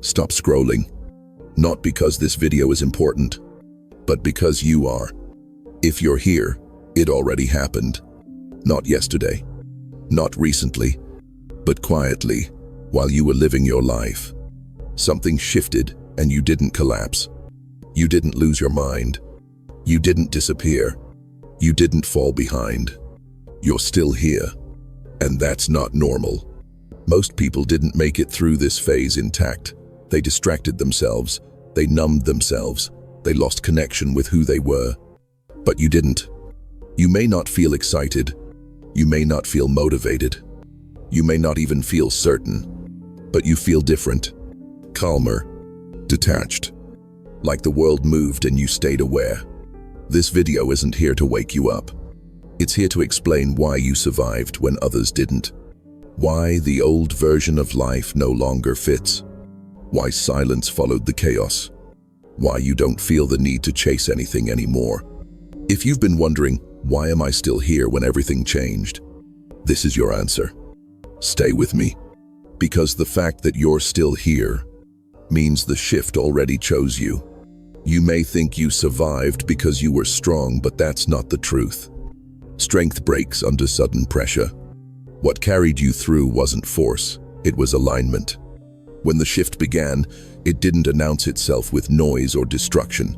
Stop scrolling. Not because this video is important, but because you are. If you're here, it already happened. Not yesterday, not recently, but quietly, while you were living your life. Something shifted and you didn't collapse. You didn't lose your mind. You didn't disappear. You didn't fall behind. You're still here, and that's not normal. Most people didn't make it through this phase intact. They distracted themselves. They numbed themselves. They lost connection with who they were. But you didn't. You may not feel excited. You may not feel motivated. You may not even feel certain. But you feel different, calmer, detached. Like the world moved and you stayed aware. This video isn't here to wake you up. It's here to explain why you survived when others didn't. Why the old version of life no longer fits. Why silence followed the chaos. Why you don't feel the need to chase anything anymore. If you've been wondering, why am I still here when everything changed? This is your answer. Stay with me. Because the fact that you're still here means the shift already chose you. You may think you survived because you were strong, but that's not the truth. Strength breaks under sudden pressure. What carried you through wasn't force, it was alignment. When the shift began, it didn't announce itself with noise or destruction.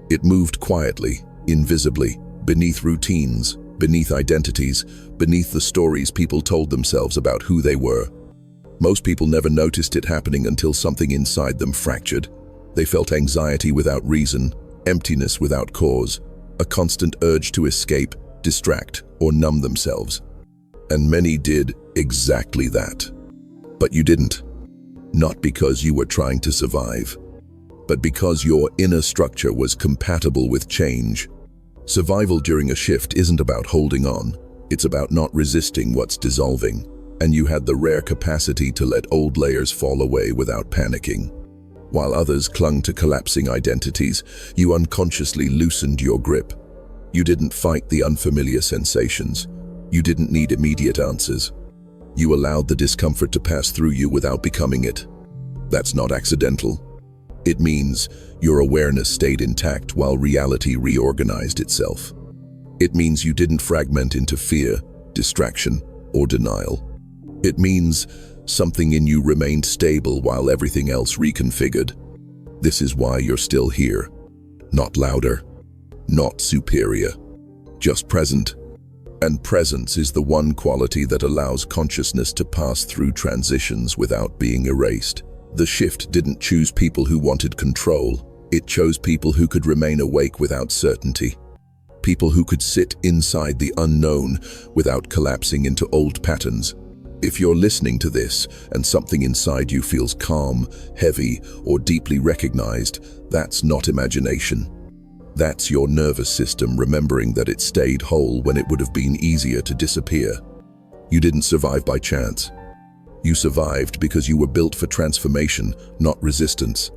It moved quietly, invisibly, beneath routines, beneath identities, beneath the stories people told themselves about who they were. Most people never noticed it happening until something inside them fractured. They felt anxiety without reason, emptiness without cause, a constant urge to escape, distract, or numb themselves. And many did exactly that. But you didn't. Not because you were trying to survive, but because your inner structure was compatible with change. Survival during a shift isn't about holding on, it's about not resisting what's dissolving, and you had the rare capacity to let old layers fall away without panicking. While others clung to collapsing identities, you unconsciously loosened your grip. You didn't fight the unfamiliar sensations. You didn't need immediate answers. You allowed the discomfort to pass through you without becoming it. That's not accidental. It means your awareness stayed intact while reality reorganized itself. It means you didn't fragment into fear, distraction, or denial. It means something in you remained stable while everything else reconfigured. This is why you're still here. Not louder, not superior, just present. And presence is the one quality that allows consciousness to pass through transitions without being erased. The shift didn't choose people who wanted control. It chose people who could remain awake without certainty. People who could sit inside the unknown without collapsing into old patterns. If you're listening to this and something inside you feels calm, heavy, or deeply recognized, that's not imagination. That's your nervous system remembering that it stayed whole when it would have been easier to disappear. You didn't survive by chance. You survived because you were built for transformation, not resistance.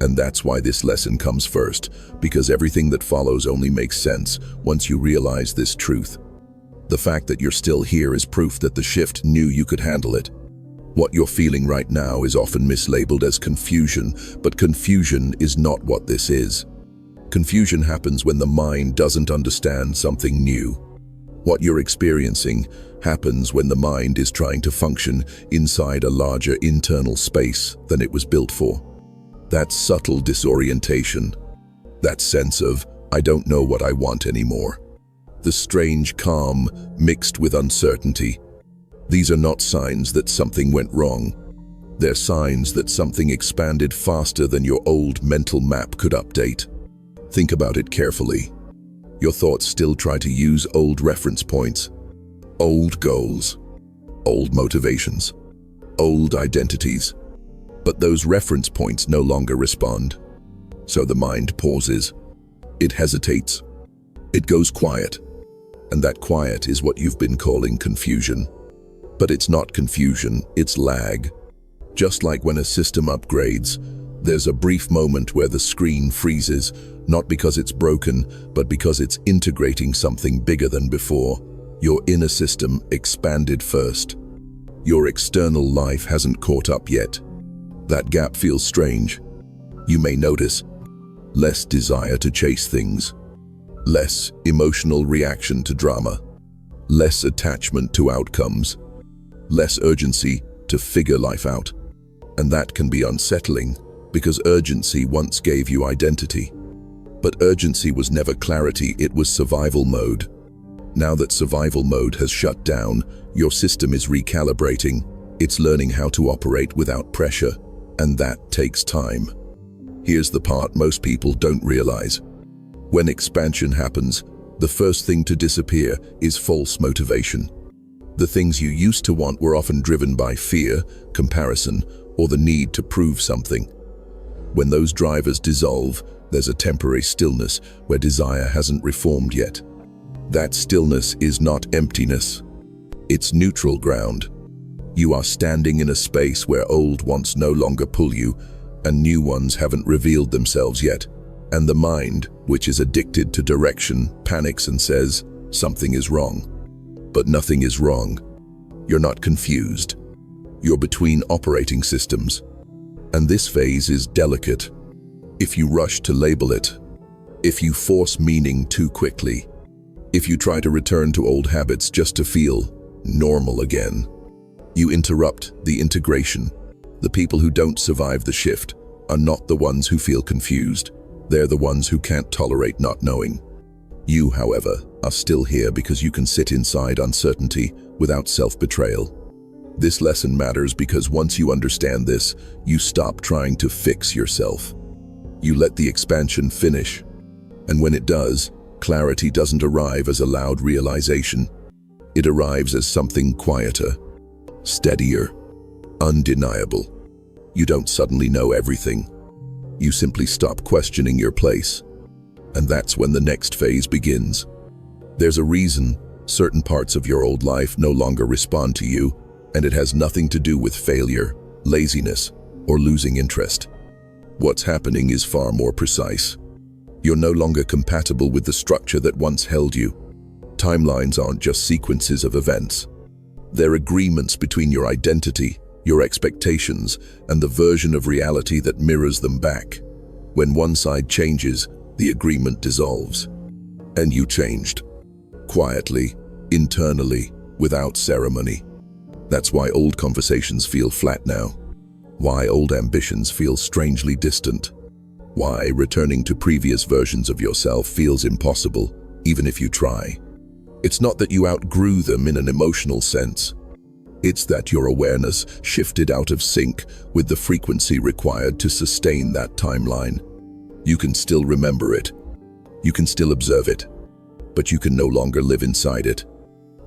And that's why this lesson comes first, because everything that follows only makes sense once you realize this truth. The fact that you're still here is proof that the shift knew you could handle it. What you're feeling right now is often mislabeled as confusion, but confusion is not what this is. Confusion happens when the mind doesn't understand something new. What you're experiencing happens when the mind is trying to function inside a larger internal space than it was built for. That subtle disorientation, that sense of, I don't know what I want anymore. The strange calm mixed with uncertainty. These are not signs that something went wrong. They're signs that something expanded faster than your old mental map could update. Think about it carefully. Your thoughts still try to use old reference points, old goals, old motivations, old identities. But those reference points no longer respond. So the mind pauses. It hesitates. It goes quiet. And that quiet is what you've been calling confusion. But it's not confusion, it's lag. Just like when a system upgrades, there's a brief moment where the screen freezes, not because it's broken, but because it's integrating something bigger than before. Your inner system expanded first. Your external life hasn't caught up yet. That gap feels strange. You may notice less desire to chase things, less emotional reaction to drama, less attachment to outcomes, less urgency to figure life out. And that can be unsettling because urgency once gave you identity. But urgency was never clarity, it was survival mode. Now that survival mode has shut down, your system is recalibrating. It's learning how to operate without pressure, and that takes time. Here's the part most people don't realize. When expansion happens, the first thing to disappear is false motivation. The things you used to want were often driven by fear, comparison, or the need to prove something. When those drivers dissolve, there's a temporary stillness where desire hasn't reformed yet. That stillness is not emptiness. It's neutral ground. You are standing in a space where old wants no longer pull you, and new ones haven't revealed themselves yet. And the mind, which is addicted to direction, panics and says, something is wrong. But nothing is wrong. You're not confused. You're between operating systems. And this phase is delicate. If you rush to label it, if you force meaning too quickly, if you try to return to old habits just to feel normal again, you interrupt the integration. The people who don't survive the shift are not the ones who feel confused. They're the ones who can't tolerate not knowing. You, however, are still here because you can sit inside uncertainty without self-betrayal. This lesson matters because once you understand this, you stop trying to fix yourself. You let the expansion finish. And when it does, clarity doesn't arrive as a loud realization. It arrives as something quieter, steadier, undeniable. You don't suddenly know everything. You simply stop questioning your place. And that's when the next phase begins. There's a reason certain parts of your old life no longer respond to you, and it has nothing to do with failure, laziness, or losing interest. What's happening is far more precise. You're no longer compatible with the structure that once held you. Timelines aren't just sequences of events. They're agreements between your identity, your expectations, and the version of reality that mirrors them back. When one side changes, the agreement dissolves. And you changed. Quietly, internally, without ceremony. That's why old conversations feel flat now. Why old ambitions feel strangely distant. Why returning to previous versions of yourself feels impossible, even if you try. It's not that you outgrew them in an emotional sense. It's that your awareness shifted out of sync with the frequency required to sustain that timeline. You can still remember it. You can still observe it. But you can no longer live inside it.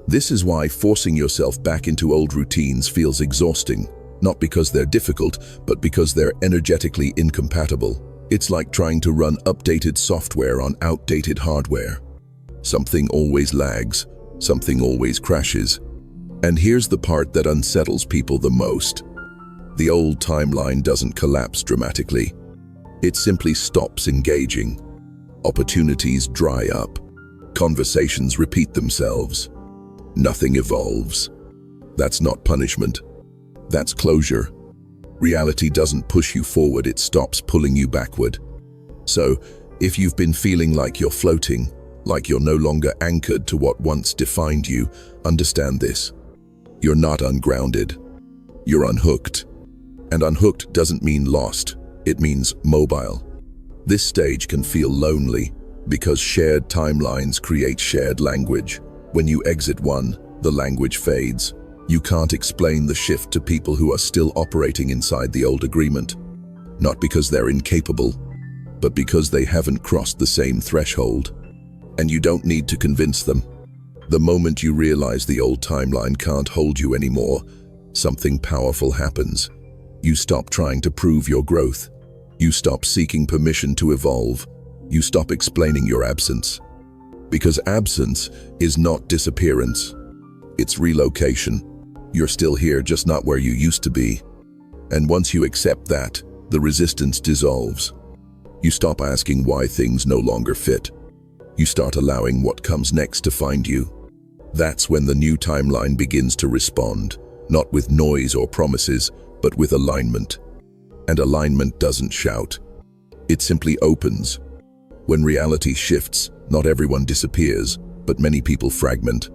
This is why forcing yourself back into old routines feels exhausting, not because they're difficult, but because they're energetically incompatible. It's like trying to run updated software on outdated hardware. Something always lags, something always crashes. And here's the part that unsettles people the most. The old timeline doesn't collapse dramatically. It simply stops engaging. Opportunities dry up. Conversations repeat themselves. Nothing evolves. That's not punishment. That's closure. Reality doesn't push you forward, it stops pulling you backward. So, if you've been feeling like you're floating, like you're no longer anchored to what once defined you, understand this. You're not ungrounded. You're unhooked. And unhooked doesn't mean lost. It means mobile. This stage can feel lonely because shared timelines create shared language. When you exit one, the language fades. You can't explain the shift to people who are still operating inside the old agreement. Not because they're incapable, but because they haven't crossed the same threshold. And you don't need to convince them. The moment you realize the old timeline can't hold you anymore, something powerful happens. You stop trying to prove your growth. You stop seeking permission to evolve. You stop explaining your absence. Because absence is not disappearance. It's relocation. You're still here, just not where you used to be. And once you accept that, the resistance dissolves. You stop asking why things no longer fit. You start allowing what comes next to find you. That's when the new timeline begins to respond, not with noise or promises, but with alignment. And alignment doesn't shout. It simply opens. When reality shifts, not everyone disappears, but many people fragment.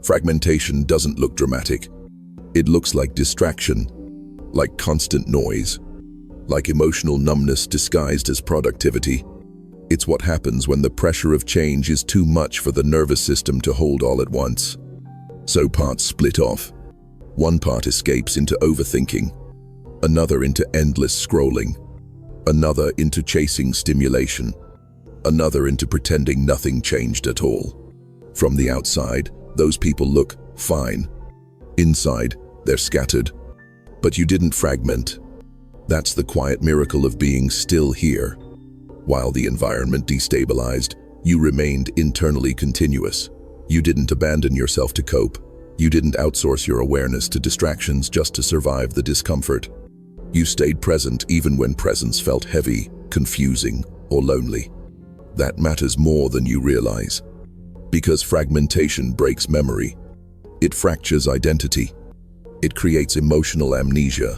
Fragmentation doesn't look dramatic. It looks like distraction, like constant noise, like emotional numbness disguised as productivity. It's what happens when the pressure of change is too much for the nervous system to hold all at once. So parts split off. One part escapes into overthinking, another into endless scrolling, another into chasing stimulation, another into pretending nothing changed at all. From the outside, those people look fine. Inside, they're scattered. But you didn't fragment. That's the quiet miracle of being still here. While the environment destabilized, you remained internally continuous. You didn't abandon yourself to cope. You didn't outsource your awareness to distractions just to survive the discomfort. You stayed present even when presence felt heavy, confusing, or lonely. That matters more than you realize. Because fragmentation breaks memory. It fractures identity. It creates emotional amnesia.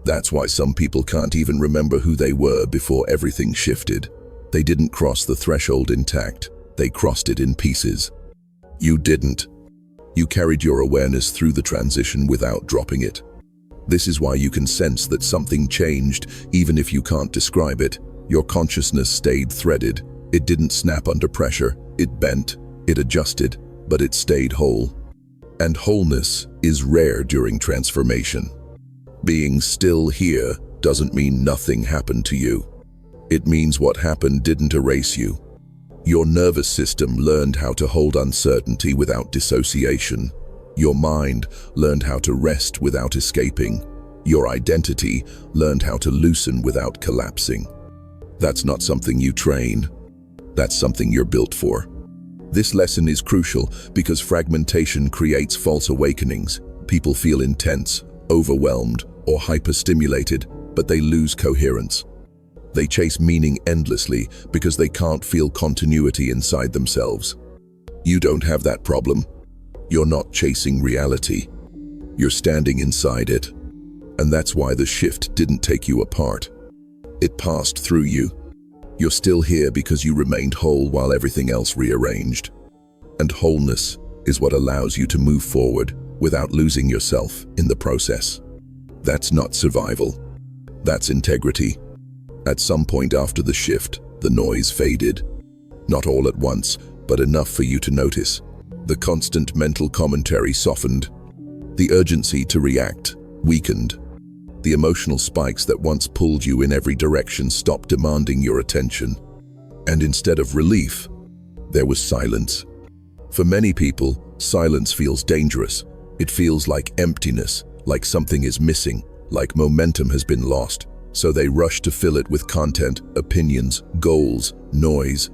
That's why some people can't even remember who they were before everything shifted. They didn't cross the threshold intact. They crossed it in pieces. You didn't. You carried your awareness through the transition without dropping it. This is why you can sense that something changed, even if you can't describe it. Your consciousness stayed threaded. It didn't snap under pressure. It bent. It adjusted, but it stayed whole. And wholeness is rare during transformation. Being still here doesn't mean nothing happened to you. It means what happened didn't erase you. Your nervous system learned how to hold uncertainty without dissociation. Your mind learned how to rest without escaping. Your identity learned how to loosen without collapsing. That's not something you train. That's something you're built for. This lesson is crucial because fragmentation creates false awakenings. People feel intense, overwhelmed, or hyperstimulated, but they lose coherence. They chase meaning endlessly because they can't feel continuity inside themselves. You don't have that problem. You're not chasing reality. You're standing inside it. And that's why the shift didn't take you apart. It passed through you. You're still here because you remained whole while everything else rearranged. And wholeness is what allows you to move forward without losing yourself in the process. That's not survival. That's integrity. At some point after the shift, the noise faded. Not all at once, but enough for you to notice. The constant mental commentary softened. The urgency to react weakened. The emotional spikes that once pulled you in every direction stopped demanding your attention. And instead of relief, there was silence. For many people, silence feels dangerous. It feels like emptiness, like something is missing, like momentum has been lost. So they rush to fill it with content, opinions, goals, noise,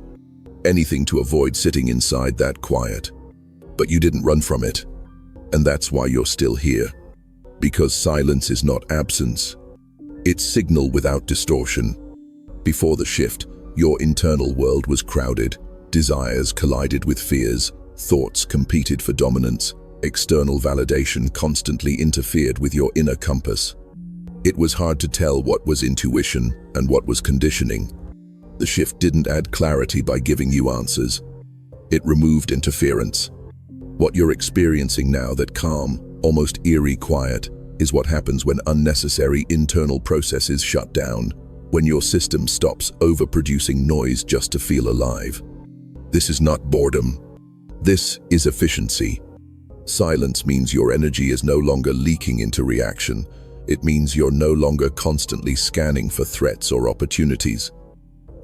anything to avoid sitting inside that quiet. But you didn't run from it. And that's why you're still here. Because silence is not absence. It's signal without distortion. Before the shift, your internal world was crowded. Desires collided with fears. Thoughts competed for dominance. External validation constantly interfered with your inner compass. It was hard to tell what was intuition and what was conditioning. The shift didn't add clarity by giving you answers. It removed interference. What you're experiencing now, that calm, almost eerie quiet, is what happens when unnecessary internal processes shut down, when your system stops overproducing noise just to feel alive. This is not boredom. This is efficiency. Silence means your energy is no longer leaking into reaction. It means you're no longer constantly scanning for threats or opportunities.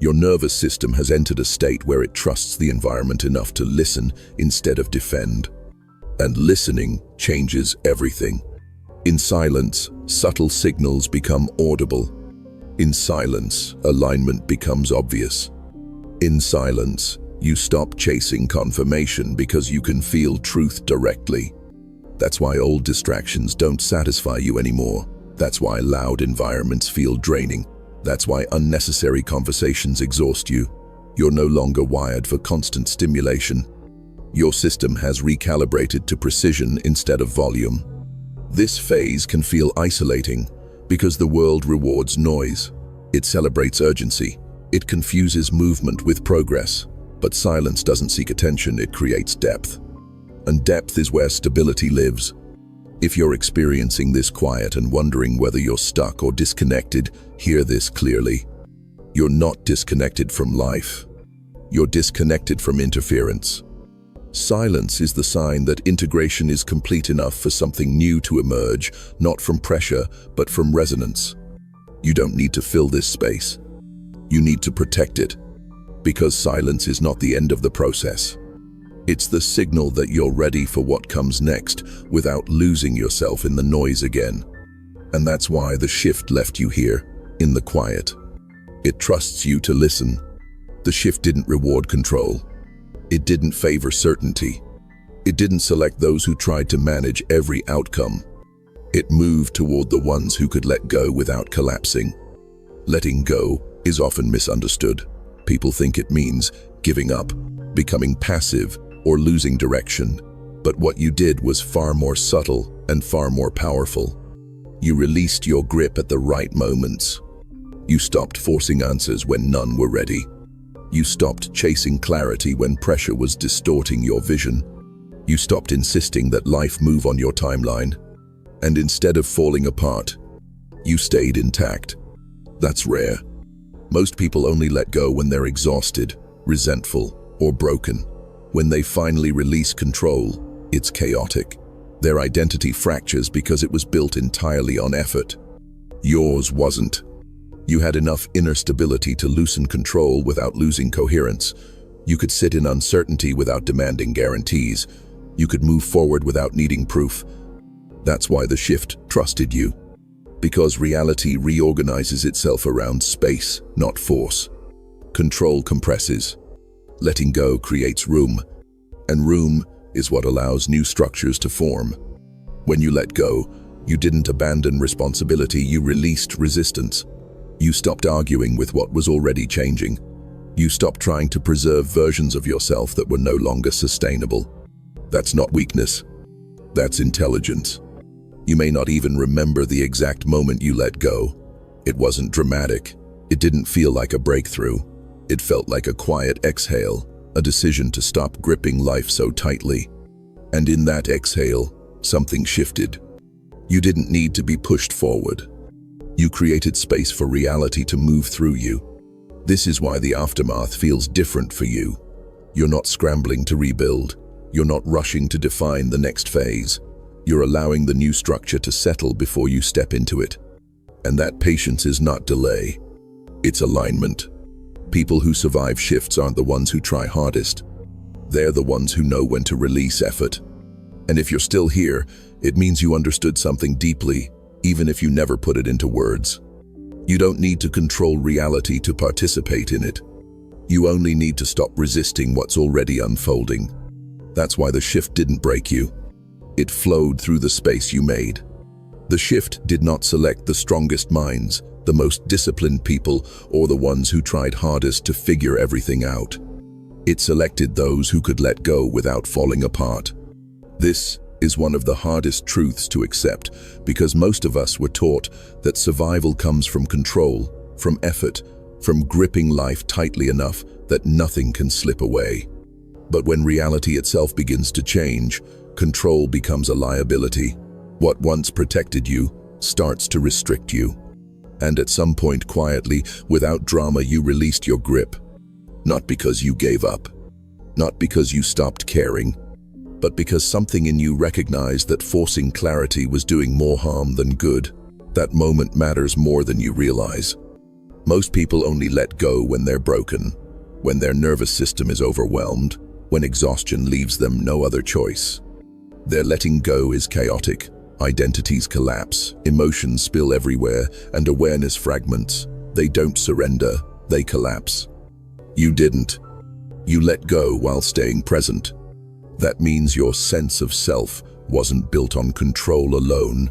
Your nervous system has entered a state where it trusts the environment enough to listen instead of defend. And listening changes everything. In silence, subtle signals become audible. In silence, alignment becomes obvious. In silence, you stop chasing confirmation because you can feel truth directly. That's why old distractions don't satisfy you anymore. That's why loud environments feel draining. That's why unnecessary conversations exhaust you. You're no longer wired for constant stimulation. Your system has recalibrated to precision instead of volume. This phase can feel isolating, Because the world rewards noise. It celebrates urgency. It confuses movement with progress. But silence doesn't seek attention, it creates depth. And depth is where stability lives. If you're experiencing this quiet and wondering whether you're stuck or disconnected, hear this clearly. You're not disconnected from life. You're disconnected from interference. Silence is the sign that integration is complete enough for something new to emerge, not from pressure, but from resonance. You don't need to fill this space. You need to protect it, because silence is not the end of the process. It's the signal that you're ready for what comes next without losing yourself in the noise again. And that's why the shift left you here, in the quiet. It trusts you to listen. The shift didn't reward control. It didn't favor certainty. It didn't select those who tried to manage every outcome. It moved toward the ones who could let go without collapsing. Letting go is often misunderstood. People think it means giving up, becoming passive, or losing direction. But what you did was far more subtle and far more powerful. You released your grip at the right moments. You stopped forcing answers when none were ready. You stopped chasing clarity when pressure was distorting your vision. You stopped insisting that life move on your timeline. And instead of falling apart, you stayed intact. That's rare. Most people only let go when they're exhausted, resentful, or broken. When they finally release control, it's chaotic. Their identity fractures because it was built entirely on effort. Yours wasn't. You had enough inner stability to loosen control without losing coherence. You could sit in uncertainty without demanding guarantees. You could move forward without needing proof. That's why the shift trusted you. Because reality reorganizes itself around space, not force. Control compresses. Letting go creates room, and room is what allows new structures to form. When you let go, you didn't abandon responsibility, you released resistance. You stopped arguing with what was already changing. You stopped trying to preserve versions of yourself that were no longer sustainable. That's not weakness. That's intelligence. You may not even remember the exact moment you let go. It wasn't dramatic. It didn't feel like a breakthrough. It felt like a quiet exhale, a decision to stop gripping life so tightly. And in that exhale, something shifted. You didn't need to be pushed forward. You created space for reality to move through you. This is why the aftermath feels different for you. You're not scrambling to rebuild. You're not rushing to define the next phase. You're allowing the new structure to settle before you step into it. And that patience is not delay. It's alignment. People who survive shifts aren't the ones who try hardest. They're the ones who know when to release effort. And if you're still here, it means you understood something deeply, even if you never put it into words. You don't need to control reality to participate in it. You only need to stop resisting what's already unfolding. That's why the shift didn't break you. It flowed through the space you made. The shift did not select the strongest minds, the most disciplined people, or the ones who tried hardest to figure everything out. It selected those who could let go without falling apart. This is one of the hardest truths to accept, because most of us were taught that survival comes from control, from effort, from gripping life tightly enough that nothing can slip away. But when reality itself begins to change, control becomes a liability. What once protected you starts to restrict you. And at some point quietly, without drama, you released your grip. Not because you gave up, not because you stopped caring, but because something in you recognized that forcing clarity was doing more harm than good. That moment matters more than you realize. Most people only let go when they're broken, when their nervous system is overwhelmed, when exhaustion leaves them no other choice. Their letting go is chaotic. Identities collapse, emotions spill everywhere, and awareness fragments. They don't surrender, they collapse. You didn't. You let go while staying present. That means your sense of self wasn't built on control alone.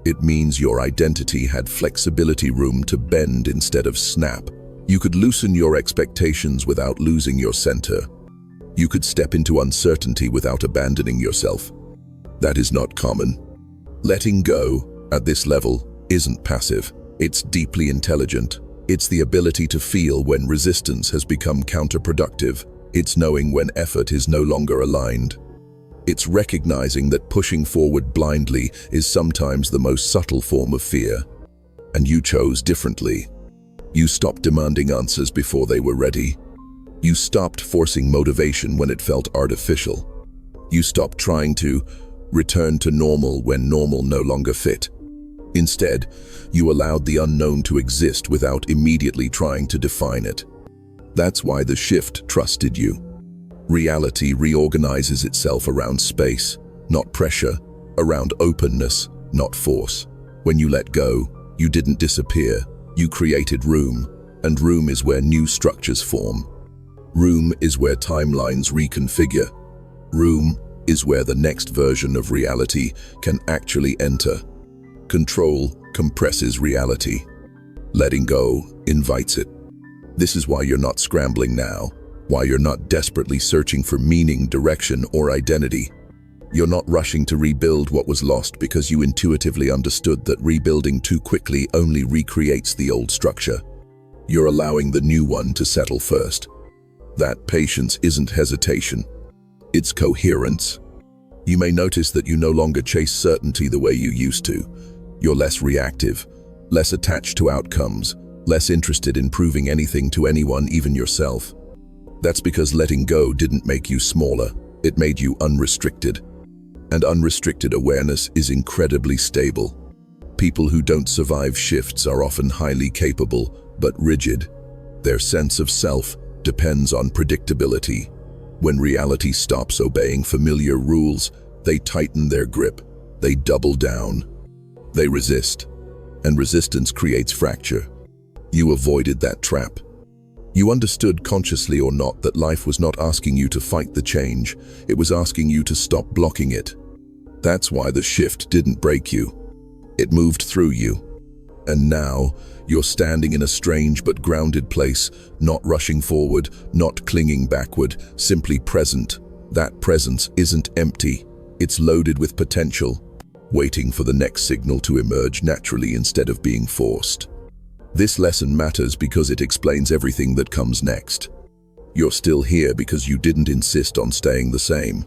It means your identity had flexibility, room to bend instead of snap. You could loosen your expectations without losing your center. You could step into uncertainty without abandoning yourself. That is not common. Letting go, at this level, isn't passive. It's deeply intelligent. It's the ability to feel when resistance has become counterproductive. It's knowing when effort is no longer aligned. It's recognizing that pushing forward blindly is sometimes the most subtle form of fear. And you chose differently. You stopped demanding answers before they were ready. You stopped forcing motivation when it felt artificial. You stopped trying to return to normal when normal no longer fit. Instead, you allowed the unknown to exist without immediately trying to define it. That's why the shift trusted you. Reality reorganizes itself around space, not pressure, around openness, not force. When you let go, you didn't disappear. You created room, and room is where new structures form. Room is where timelines reconfigure. Room is where the next version of reality can actually enter. Control compresses reality. Letting go invites it. This is why you're not scrambling now, why you're not desperately searching for meaning, direction, or identity. You're not rushing to rebuild what was lost because you intuitively understood that rebuilding too quickly only recreates the old structure. You're allowing the new one to settle first. That patience isn't hesitation. It's coherence. You may notice that you no longer chase certainty the way you used to. You're less reactive, less attached to outcomes, less interested in proving anything to anyone, even yourself. That's because letting go didn't make you smaller, it made you unrestricted. And unrestricted awareness is incredibly stable. People who don't survive shifts are often highly capable, but rigid. Their sense of self depends on predictability. When reality stops obeying familiar rules, they tighten their grip, they double down. They resist, and resistance creates fracture. You avoided that trap. You understood, consciously or not, that life was not asking you to fight the change, it was asking you to stop blocking it. That's why the shift didn't break you. It moved through you. And now, you're standing in a strange but grounded place, not rushing forward, not clinging backward, simply present. That presence isn't empty, it's loaded with potential, waiting for the next signal to emerge naturally instead of being forced. This lesson matters because it explains everything that comes next. You're still here because you didn't insist on staying the same.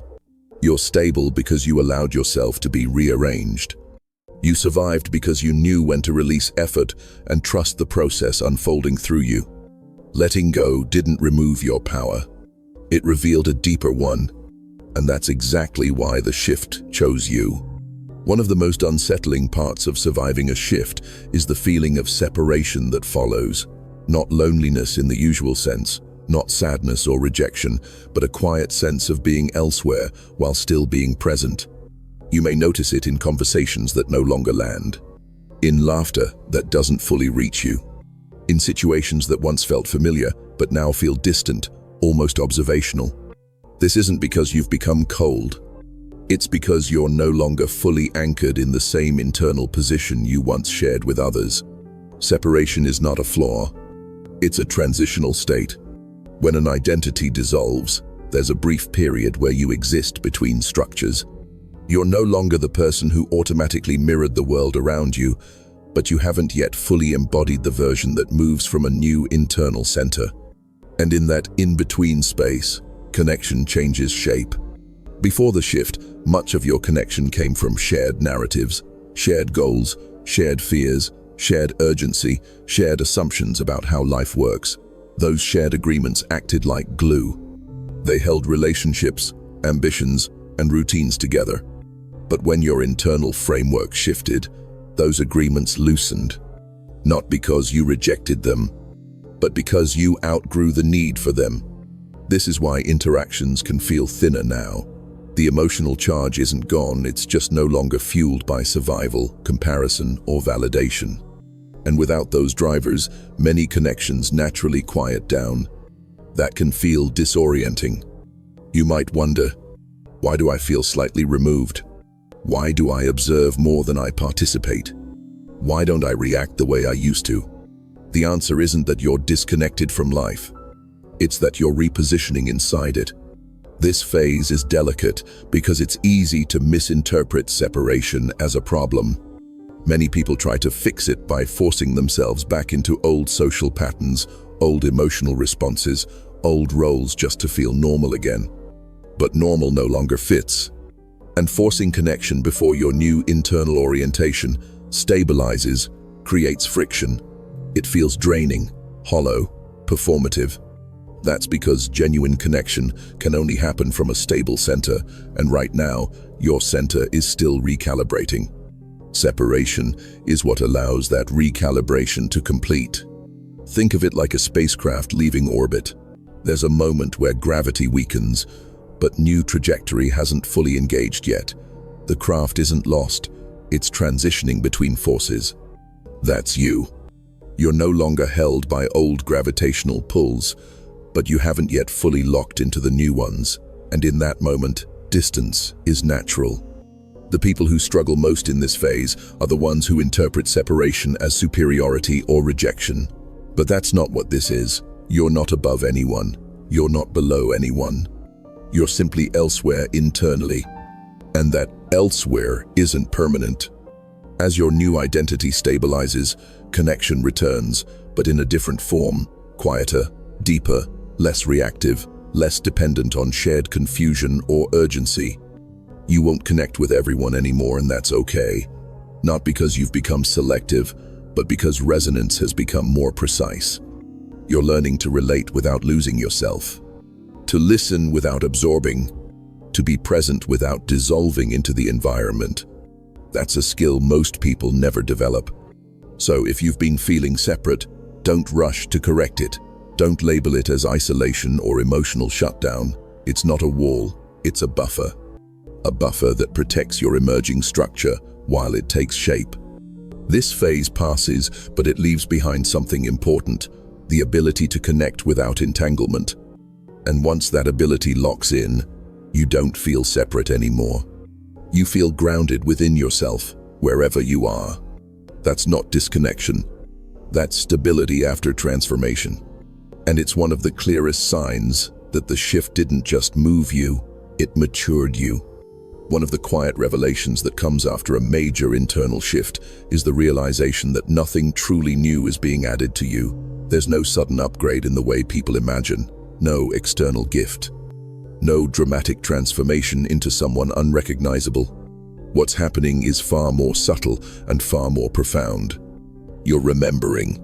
You're stable because you allowed yourself to be rearranged. You survived because you knew when to release effort and trust the process unfolding through you. Letting go didn't remove your power. It revealed a deeper one, and that's exactly why the shift chose you. One of the most unsettling parts of surviving a shift is the feeling of separation that follows. Not loneliness in the usual sense, not sadness or rejection, but a quiet sense of being elsewhere while still being present. You may notice it in conversations that no longer land, in laughter that doesn't fully reach you, in situations that once felt familiar but now feel distant, almost observational. This isn't because you've become cold. It's because you're no longer fully anchored in the same internal position you once shared with others. Separation is not a flaw. It's a transitional state. When an identity dissolves, there's a brief period where you exist between structures. You're no longer the person who automatically mirrored the world around you, but you haven't yet fully embodied the version that moves from a new internal center. And in that in-between space, connection changes shape. Before the shift, much of your connection came from shared narratives, shared goals, shared fears, shared urgency, shared assumptions about how life works. Those shared agreements acted like glue. They held relationships, ambitions, and routines together. But when your internal framework shifted, those agreements loosened. Not because you rejected them, but because you outgrew the need for them. This is why interactions can feel thinner now. The emotional charge isn't gone, it's just no longer fueled by survival, comparison, or validation. And without those drivers, many connections naturally quiet down. That can feel disorienting. You might wonder, why do I feel slightly removed? Why do I observe more than I participate? Why don't I react the way I used to? The answer isn't that you're disconnected from life. It's that you're repositioning inside it. This phase is delicate because it's easy to misinterpret separation as a problem. Many people try to fix it by forcing themselves back into old social patterns, old emotional responses, old roles just to feel normal again. But normal no longer fits. And forcing connection before your new internal orientation stabilizes, creates friction. It feels draining, hollow, performative. That's because genuine connection can only happen from a stable center, and right now, your center is still recalibrating. Separation is what allows that recalibration to complete. Think of it like a spacecraft leaving orbit. There's a moment where gravity weakens, but new trajectory hasn't fully engaged yet. The craft isn't lost, it's transitioning between forces. That's you. You're no longer held by old gravitational pulls, but you haven't yet fully locked into the new ones, and in that moment, distance is natural. The people who struggle most in this phase are the ones who interpret separation as superiority or rejection. But that's not what this is. You're not above anyone. You're not below anyone. You're simply elsewhere internally. And that elsewhere isn't permanent. As your new identity stabilizes, connection returns, but in a different form, quieter, deeper, less reactive, less dependent on shared confusion or urgency. You won't connect with everyone anymore, and that's okay. Not because you've become selective, but because resonance has become more precise. You're learning to relate without losing yourself, to listen without absorbing, to be present without dissolving into the environment. That's a skill most people never develop. So if you've been feeling separate, don't rush to correct it. Don't label it as isolation or emotional shutdown. It's not a wall, it's a buffer. A buffer that protects your emerging structure while it takes shape. This phase passes, but it leaves behind something important, the ability to connect without entanglement. And once that ability locks in, you don't feel separate anymore. You feel grounded within yourself, wherever you are. That's not disconnection. That's stability after transformation. And it's one of the clearest signs that the shift didn't just move you, it matured you. One of the quiet revelations that comes after a major internal shift is the realization that nothing truly new is being added to you. There's no sudden upgrade in the way people imagine, no external gift, no dramatic transformation into someone unrecognizable. What's happening is far more subtle and far more profound. You're remembering.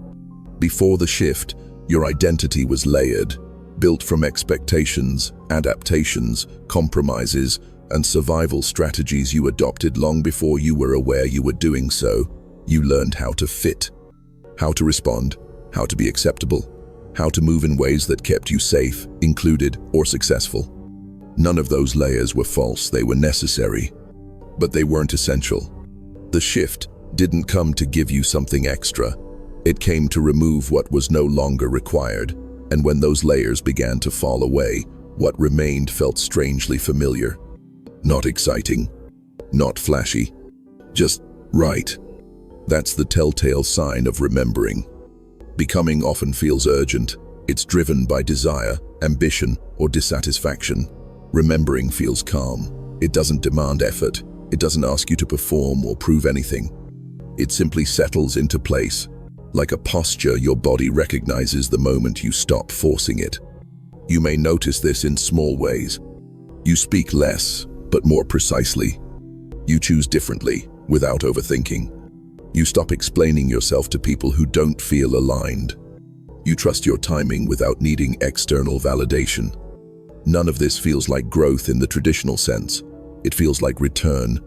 Before the shift, your identity was layered, built from expectations, adaptations, compromises, and survival strategies you adopted long before you were aware you were doing so. You learned how to fit, how to respond, how to be acceptable, how to move in ways that kept you safe, included, or successful. None of those layers were false, they were necessary, but they weren't essential. The shift didn't come to give you something extra. It came to remove what was no longer required, and when those layers began to fall away, what remained felt strangely familiar. Not exciting, not flashy, just right. That's the telltale sign of remembering. Becoming often feels urgent. It's driven by desire, ambition, or dissatisfaction. Remembering feels calm. It doesn't demand effort. It doesn't ask you to perform or prove anything. It simply settles into place. Like a posture your body recognizes the moment you stop forcing it. You may notice this in small ways. You speak less, but more precisely. You choose differently, without overthinking. You stop explaining yourself to people who don't feel aligned. You trust your timing without needing external validation. None of this feels like growth in the traditional sense. It feels like return.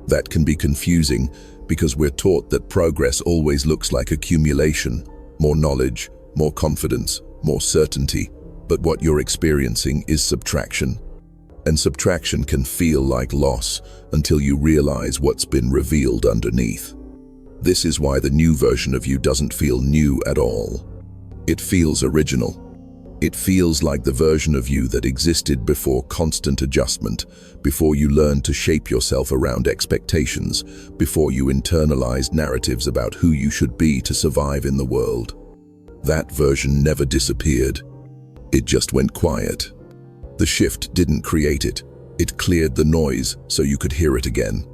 That can be confusing because we're taught that progress always looks like accumulation, more knowledge, more confidence, more certainty. But what you're experiencing is subtraction. And subtraction can feel like loss until you realize what's been revealed underneath. This is why the new version of you doesn't feel new at all. It feels original. It feels like the version of you that existed before constant adjustment, before you learned to shape yourself around expectations, before you internalized narratives about who you should be to survive in the world. That version never disappeared. It just went quiet. The shift didn't create it. It cleared the noise so you could hear it again.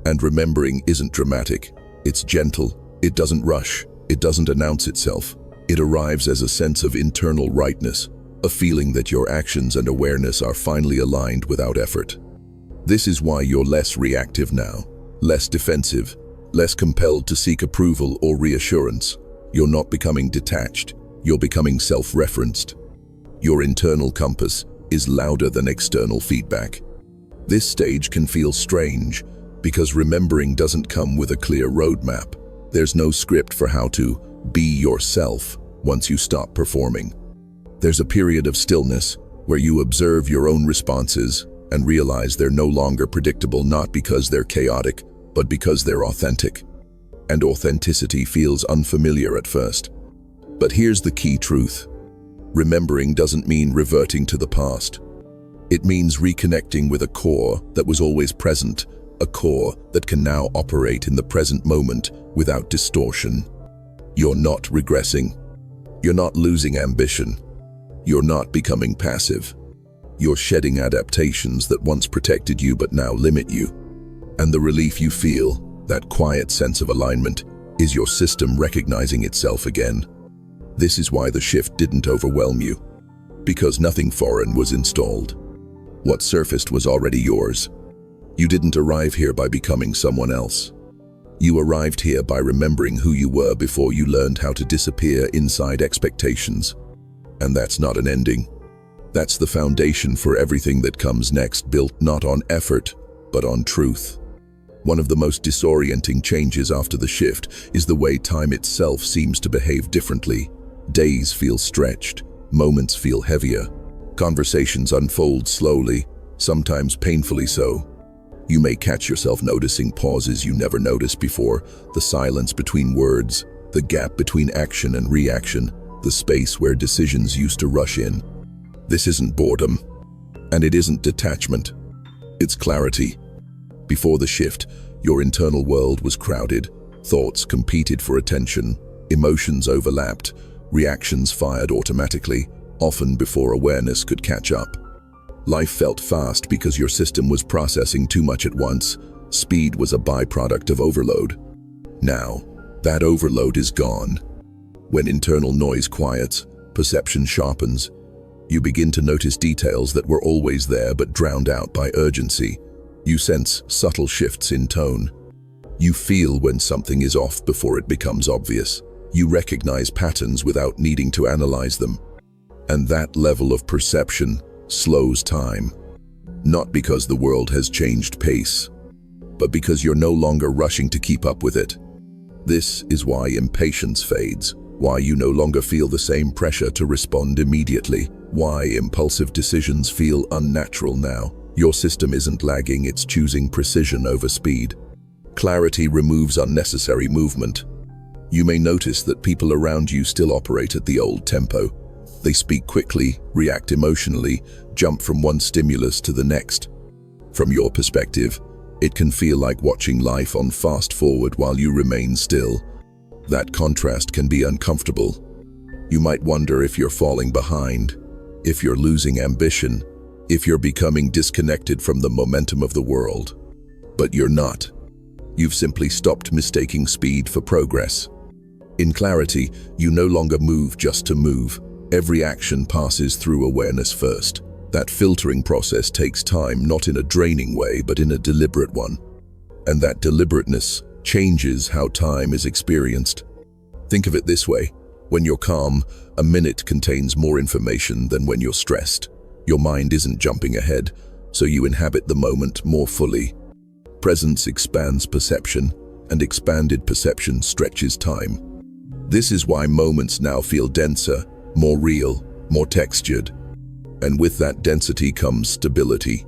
And remembering isn't dramatic. It's gentle, it doesn't rush, it doesn't announce itself. It arrives as a sense of internal rightness, a feeling that your actions and awareness are finally aligned without effort. This is why you're less reactive now, less defensive, less compelled to seek approval or reassurance. You're not becoming detached, you're becoming self-referenced. Your internal compass is louder than external feedback. This stage can feel strange because remembering doesn't come with a clear roadmap. There's no script for how to be yourself once you stop performing. There's a period of stillness where you observe your own responses and realize they're no longer predictable, not because they're chaotic, but because they're authentic. And authenticity feels unfamiliar at first. But here's the key truth. Remembering doesn't mean reverting to the past. It means reconnecting with a core that was always present, a core that can now operate in the present moment without distortion. You're not regressing. You're not losing ambition. You're not becoming passive. You're shedding adaptations that once protected you but now limit you. And the relief you feel, that quiet sense of alignment, is your system recognizing itself again. This is why the shift didn't overwhelm you. Because nothing foreign was installed. What surfaced was already yours. You didn't arrive here by becoming someone else. You arrived here by remembering who you were before you learned how to disappear inside expectations. And that's not an ending. That's the foundation for everything that comes next, built not on effort, but on truth. One of the most disorienting changes after the shift is the way time itself seems to behave differently. Days feel stretched, moments feel heavier. Conversations unfold slowly, sometimes painfully so. You may catch yourself noticing pauses you never noticed before, the silence between words, the gap between action and reaction, the space where decisions used to rush in. This isn't boredom, and it isn't detachment. It's clarity. Before the shift, your internal world was crowded, thoughts competed for attention, emotions overlapped, reactions fired automatically, often before awareness could catch up. Life felt fast because your system was processing too much at once. Speed was a byproduct of overload. Now, that overload is gone. When internal noise quiets, perception sharpens. You begin to notice details that were always there but drowned out by urgency. You sense subtle shifts in tone. You feel when something is off before it becomes obvious. You recognize patterns without needing to analyze them. And that level of perception slows time. Not because the world has changed pace, but because you're no longer rushing to keep up with it. This is why impatience fades, why you no longer feel the same pressure to respond immediately, why impulsive decisions feel unnatural now. Your system isn't lagging, it's choosing precision over speed. Clarity removes unnecessary movement. You may notice that people around you still operate at the old tempo. They speak quickly, react emotionally, jump from one stimulus to the next. From your perspective, it can feel like watching life on fast forward while you remain still. That contrast can be uncomfortable. You might wonder if you're falling behind, if you're losing ambition, if you're becoming disconnected from the momentum of the world. But you're not. You've simply stopped mistaking speed for progress. In clarity, you no longer move just to move. Every action passes through awareness first. That filtering process takes time, not in a draining way, but in a deliberate one. And that deliberateness changes how time is experienced. Think of it this way. When you're calm, a minute contains more information than when you're stressed. Your mind isn't jumping ahead, so you inhabit the moment more fully. Presence expands perception, and expanded perception stretches time. This is why moments now feel denser, more real, more textured. And with that density comes stability.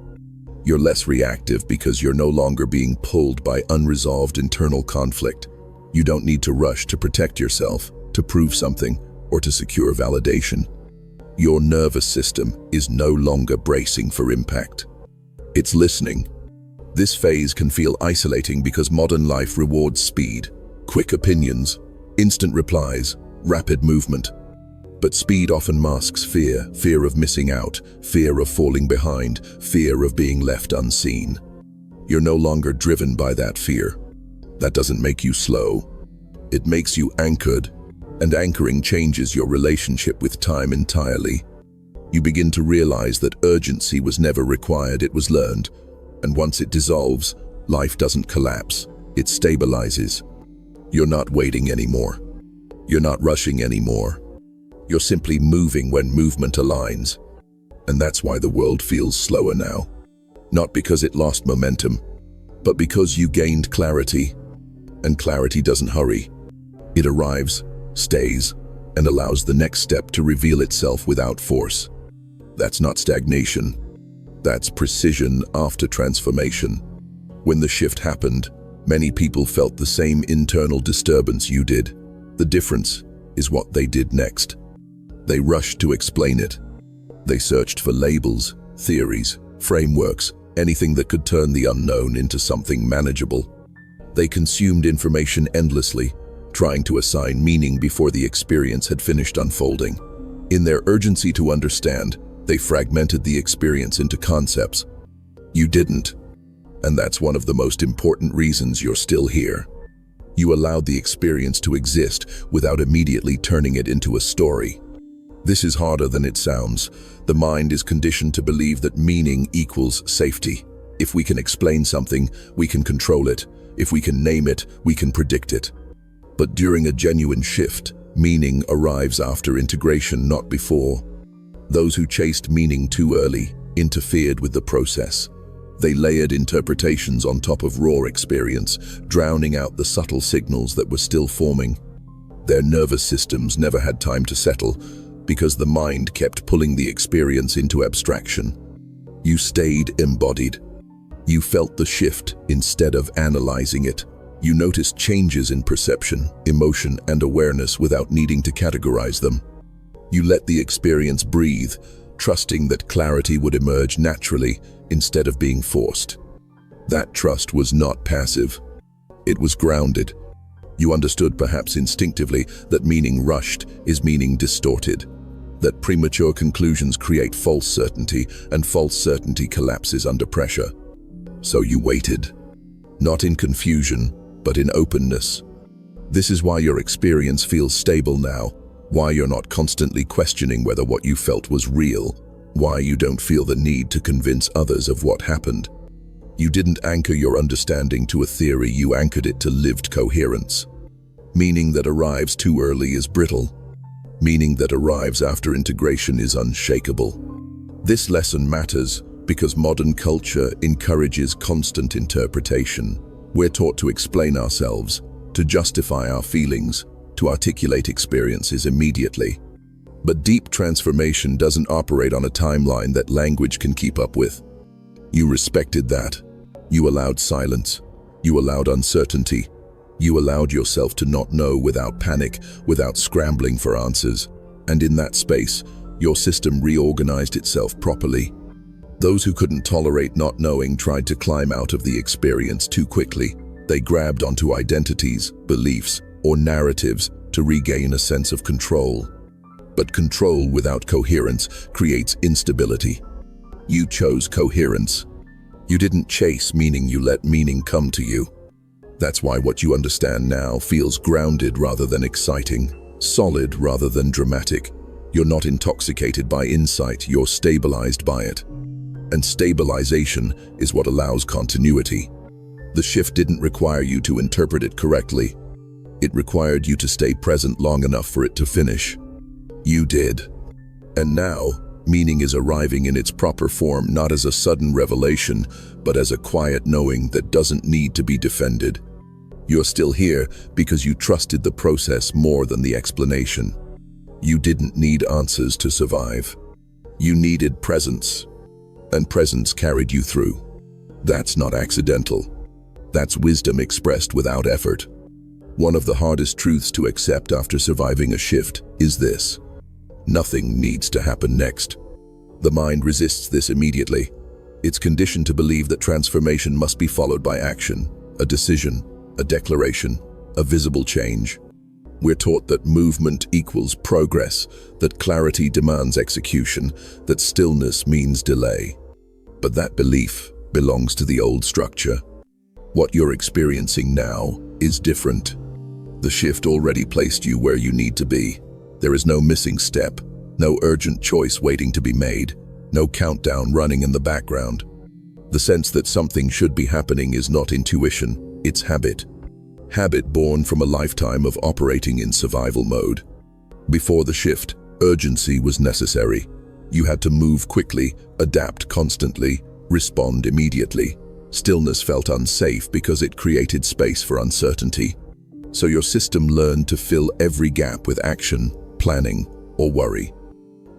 You're less reactive because you're no longer being pulled by unresolved internal conflict. You don't need to rush to protect yourself, to prove something, or to secure validation. Your nervous system is no longer bracing for impact. It's listening. This phase can feel isolating because modern life rewards speed, quick opinions, instant replies, rapid movement. But speed often masks fear, fear of missing out, fear of falling behind, fear of being left unseen. You're no longer driven by that fear. That doesn't make you slow. It makes you anchored, and anchoring changes your relationship with time entirely. You begin to realize that urgency was never required, it was learned. And once it dissolves, life doesn't collapse, it stabilizes. You're not waiting anymore. You're not rushing anymore. You're simply moving when movement aligns. And that's why the world feels slower now. Not because it lost momentum, but because you gained clarity. And clarity doesn't hurry. It arrives, stays, and allows the next step to reveal itself without force. That's not stagnation. That's precision after transformation. When the shift happened, many people felt the same internal disturbance you did. The difference is what they did next. They rushed to explain it. They searched for labels, theories, frameworks, anything that could turn the unknown into something manageable. They consumed information endlessly, trying to assign meaning before the experience had finished unfolding. In their urgency to understand, they fragmented the experience into concepts. You didn't, and that's one of the most important reasons you're still here. You allowed the experience to exist without immediately turning it into a story. This is harder than it sounds. The mind is conditioned to believe that meaning equals safety. If we can explain something, we can control it. If we can name it, we can predict it. But during a genuine shift, meaning arrives after integration, not before. Those who chased meaning too early interfered with the process. They layered interpretations on top of raw experience, drowning out the subtle signals that were still forming. Their nervous systems never had time to settle, because the mind kept pulling the experience into abstraction. You stayed embodied. You felt the shift instead of analyzing it. You noticed changes in perception, emotion, and awareness without needing to categorize them. You let the experience breathe, trusting that clarity would emerge naturally instead of being forced. That trust was not passive. It was grounded. You understood, perhaps instinctively, that meaning rushed is meaning distorted. That premature conclusions create false certainty, and false certainty collapses under pressure. So you waited. Not in confusion, but in openness. This is why your experience feels stable now, why you're not constantly questioning whether what you felt was real, why you don't feel the need to convince others of what happened. You didn't anchor your understanding to a theory, you anchored it to lived coherence. Meaning that arrives too early is brittle. Meaning that arrives after integration is unshakable. This lesson matters because modern culture encourages constant interpretation. We're taught to explain ourselves, to justify our feelings, to articulate experiences immediately. But deep transformation doesn't operate on a timeline that language can keep up with. You respected that. You allowed silence. You allowed uncertainty. You allowed yourself to not know without panic, without scrambling for answers. And in that space, your system reorganized itself properly. Those who couldn't tolerate not knowing tried to climb out of the experience too quickly. They grabbed onto identities, beliefs, or narratives to regain a sense of control. But control without coherence creates instability. You chose coherence. You didn't chase meaning, you let meaning come to you. That's why what you understand now feels grounded rather than exciting, solid rather than dramatic. You're not intoxicated by insight, you're stabilized by it. And stabilization is what allows continuity. The shift didn't require you to interpret it correctly. It required you to stay present long enough for it to finish. You did. And now, meaning is arriving in its proper form, not as a sudden revelation, but as a quiet knowing that doesn't need to be defended. You're still here because you trusted the process more than the explanation. You didn't need answers to survive. You needed presence, and presence carried you through. That's not accidental. That's wisdom expressed without effort. One of the hardest truths to accept after surviving a shift is this: nothing needs to happen next. The mind resists this immediately. It's conditioned to believe that transformation must be followed by action, a decision, a declaration, a visible change. We're taught that movement equals progress, that clarity demands execution, that stillness means delay. But that belief belongs to the old structure. What you're experiencing now is different. The shift already placed you where you need to be. There is no missing step, no urgent choice waiting to be made, no countdown running in the background. The sense that something should be happening is not intuition, it's habit. Habit born from a lifetime of operating in survival mode. Before the shift, urgency was necessary. You had to move quickly, adapt constantly, respond immediately. Stillness felt unsafe because it created space for uncertainty. So your system learned to fill every gap with action, planning, or worry.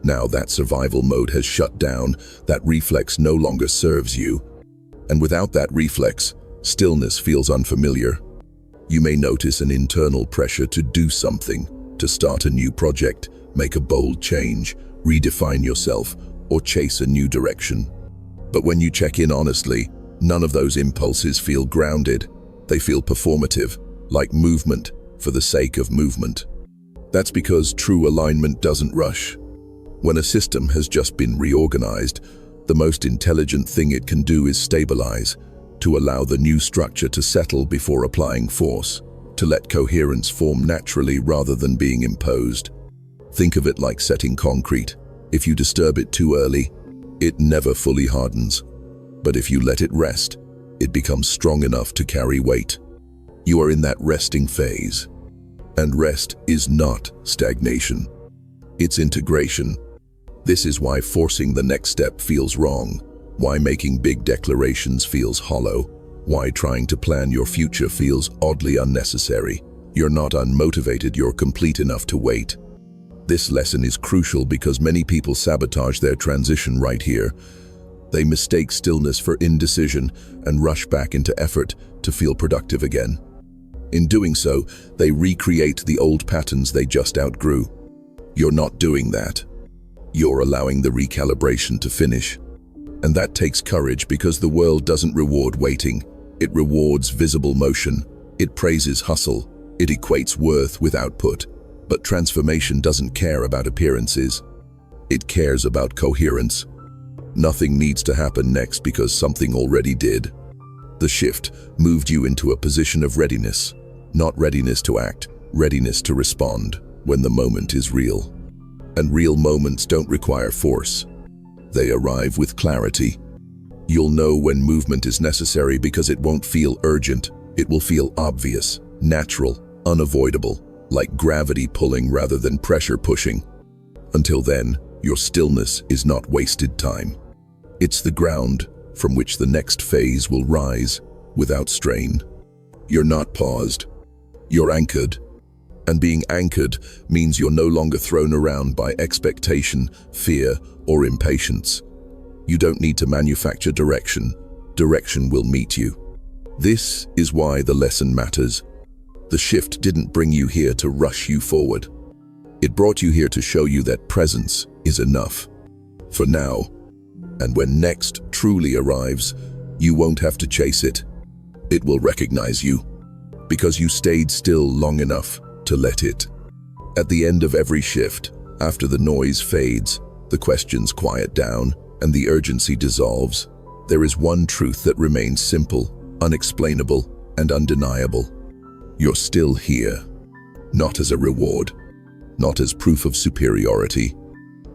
Now that survival mode has shut down, that reflex no longer serves you. And without that reflex, stillness feels unfamiliar. You may notice an internal pressure to do something, to start a new project, make a bold change, redefine yourself, or chase a new direction. But when you check in honestly, none of those impulses feel grounded. They feel performative, like movement for the sake of movement. That's because true alignment doesn't rush. When a system has just been reorganized, the most intelligent thing it can do is stabilize, to allow the new structure to settle before applying force, to let coherence form naturally rather than being imposed. Think of it like setting concrete. If you disturb it too early, it never fully hardens. But if you let it rest, it becomes strong enough to carry weight. You are in that resting phase. And rest is not stagnation. It's integration. This is why forcing the next step feels wrong, why making big declarations feels hollow, why trying to plan your future feels oddly unnecessary. You're not unmotivated, you're complete enough to wait. This lesson is crucial because many people sabotage their transition right here. They mistake stillness for indecision and rush back into effort to feel productive again. In doing so, they recreate the old patterns they just outgrew. You're not doing that. You're allowing the recalibration to finish. And that takes courage because the world doesn't reward waiting. It rewards visible motion. It praises hustle. It equates worth with output. But transformation doesn't care about appearances. It cares about coherence. Nothing needs to happen next because something already did. The shift moved you into a position of readiness. Not readiness to act, readiness to respond when the moment is real. And real moments don't require force. They arrive with clarity. You'll know when movement is necessary because it won't feel urgent. It will feel obvious, natural, unavoidable, like gravity pulling rather than pressure pushing. Until then, your stillness is not wasted time. It's the ground from which the next phase will rise without strain. You're not paused. You're anchored. And being anchored means you're no longer thrown around by expectation, fear, or impatience. You don't need to manufacture direction. Direction will meet you. This is why the lesson matters. The shift didn't bring you here to rush you forward. It brought you here to show you that presence is enough. For now. And when next truly arrives, you won't have to chase it. It will recognize you. Because you stayed still long enough to let it. At the end of every shift, after the noise fades, the questions quiet down, and the urgency dissolves, there is one truth that remains simple, unexplainable, and undeniable. You're still here. Not as a reward, not as proof of superiority,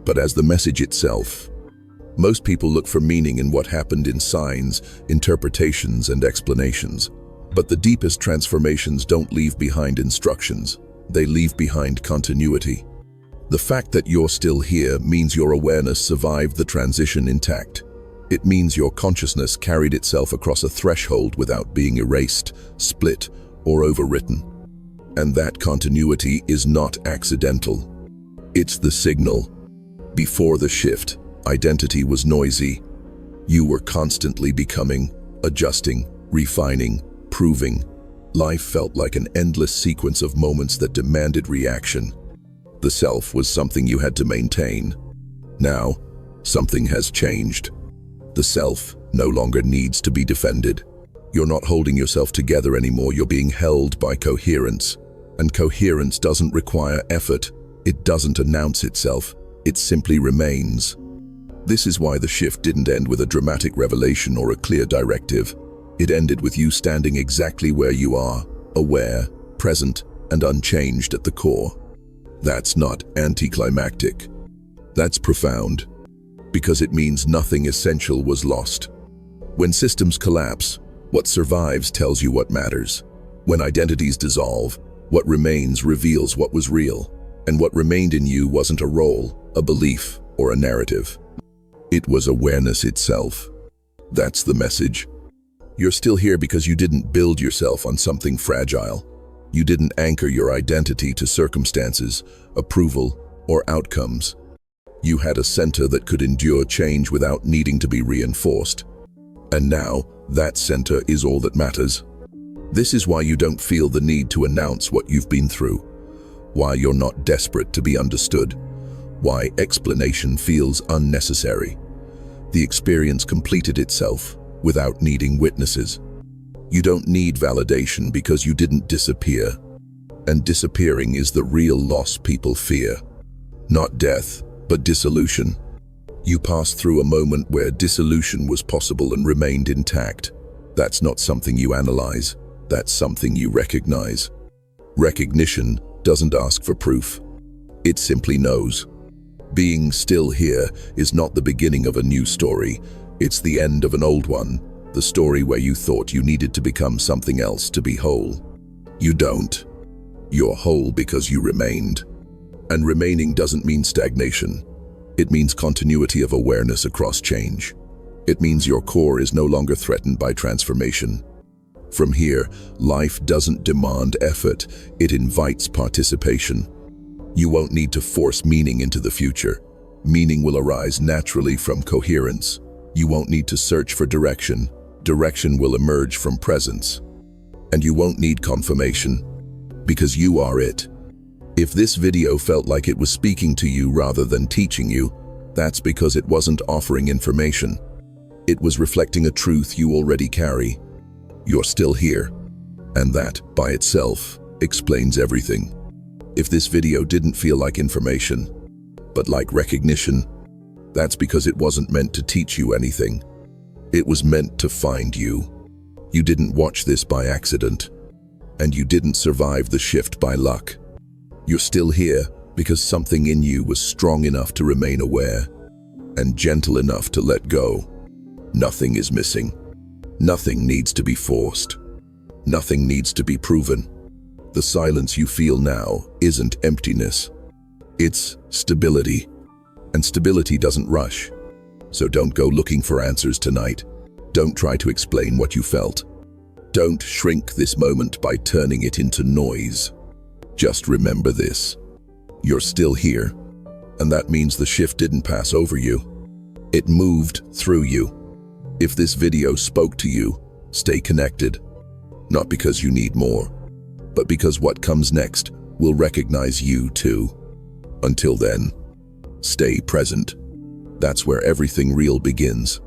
but as the message itself. Most people look for meaning in what happened in signs, interpretations, and explanations. But the deepest transformations don't leave behind instructions. They leave behind continuity. The fact that you're still here means your awareness survived the transition intact. It means your consciousness carried itself across a threshold without being erased, split, or overwritten. And that continuity is not accidental. It's the signal. Before the shift, identity was noisy. You were constantly becoming, adjusting, refining, proving. Life felt like an endless sequence of moments that demanded reaction. The self was something you had to maintain. Now, something has changed. The self no longer needs to be defended. You're not holding yourself together anymore, you're being held by coherence. And coherence doesn't require effort. It doesn't announce itself. It simply remains. This is why the shift didn't end with a dramatic revelation or a clear directive. It ended with you standing exactly where you are, aware, present, and unchanged at the core. That's not anticlimactic. That's profound, because it means nothing essential was lost. When systems collapse, what survives tells you what matters. When identities dissolve, what remains reveals what was real, and what remained in you wasn't a role, a belief, or a narrative. It was awareness itself. That's the message. You're still here because you didn't build yourself on something fragile. You didn't anchor your identity to circumstances, approval, or outcomes. You had a center that could endure change without needing to be reinforced. And now, that center is all that matters. This is why you don't feel the need to announce what you've been through, why you're not desperate to be understood, why explanation feels unnecessary. The experience completed itself without needing witnesses. You don't need validation because you didn't disappear. And disappearing is the real loss people fear. Not death, but dissolution. You passed through a moment where dissolution was possible and remained intact. That's not something you analyze. That's something you recognize. Recognition doesn't ask for proof. It simply knows. Being still here is not the beginning of a new story. It's the end of an old one, the story where you thought you needed to become something else to be whole. You don't. You're whole because you remained. And remaining doesn't mean stagnation. It means continuity of awareness across change. It means your core is no longer threatened by transformation. From here, life doesn't demand effort, it invites participation. You won't need to force meaning into the future. Meaning will arise naturally from coherence. You won't need to search for direction. Direction will emerge from presence. And you won't need confirmation, because you are it. If this video felt like it was speaking to you rather than teaching you, that's because it wasn't offering information. It was reflecting a truth you already carry. You're still here, and that, by itself, explains everything. If this video didn't feel like information, but like recognition, that's because it wasn't meant to teach you anything. It was meant to find you. You didn't watch this by accident, and you didn't survive the shift by luck. You're still here because something in you was strong enough to remain aware, and gentle enough to let go. Nothing is missing. Nothing needs to be forced. Nothing needs to be proven. The silence you feel now isn't emptiness. It's stability. And stability doesn't rush. So don't go looking for answers tonight. Don't try to explain what you felt. Don't shrink this moment by turning it into noise. Just remember this. You're still here. And that means the shift didn't pass over you. It moved through you. If this video spoke to you, stay connected. Not because you need more, but because what comes next will recognize you too. Until then, stay present. That's where everything real begins.